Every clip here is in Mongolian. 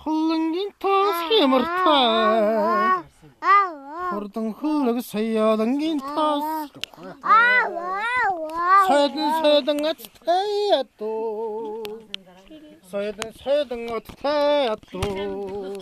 Хулангийн тас хямартай. Хурдан хөлөг саяалангийн тас. Сайдан аттай ятуу. Сайдан аттай ятуу.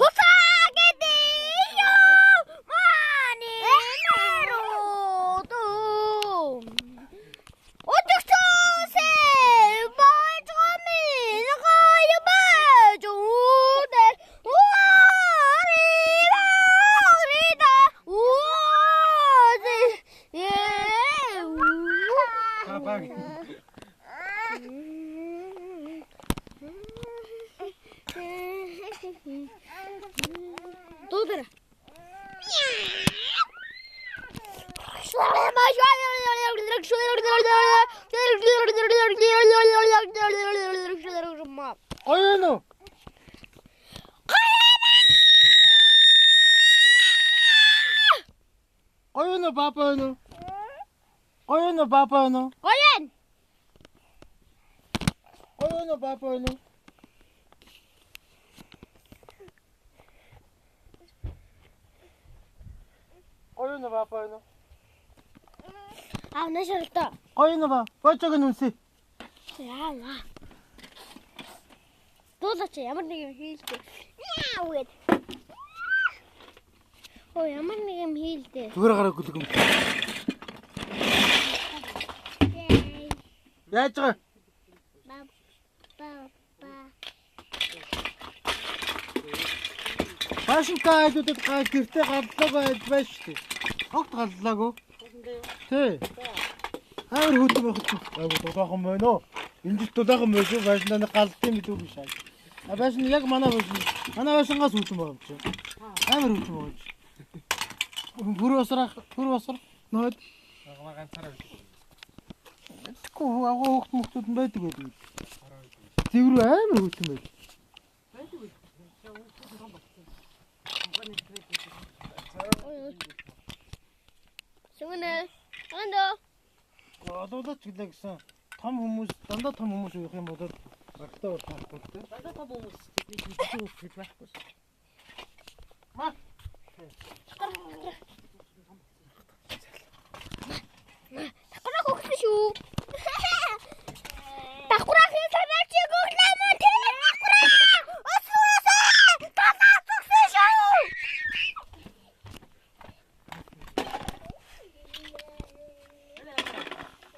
Тудра. Оюуну. Оюуну папану. Оюуну папану. Гоян. Оюуну папану. Оюуну папану. Нашарта. Оюуну ба. Бочог нүнси. Яа. Тулаач ямар нэг юм хийлдэ. Яа үгээд. Оо ямар нэг юм хийлдэ. Зүгээр гараа гүлгэн. Яаж байгаа? Башинтай айдуудад гэртээ галлаг байж шүү. Огт галлаагүй. Тий. Хавар хөдөө байх чинь. Айгуу дулаахан байна уу? Энд дулаахан байж шүү. Башинтай галдсан мэдүү биш аа. А башин яг манай башин. Манай башингаас үүдэн байгаа юм чинь. Хавар хөдөө байгаа юм. Бүр осрах. Ноод. Агма ганцаараа биш. Тэгэхгүй агуу хөхмөхдүүд нь байдаг байдаг. Зэврүү амар хөдөө байд. Сүнэ. Андо. Олоолаач гэлээ гэсэн том хүмүүс дандаа том хүмүүс уух юм бол багтаа болохгүй тийм. Дандаа том хүмүүс бидний хэлж байхгүй. Маа. Такураа хөхсөн шүү. Такураахийн санаач гүглээ мөн тийм такураа. Осоосоо. Танаа зүгсэн шүү.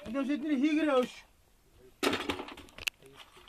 Энд шийдний хийгэрээ өөш.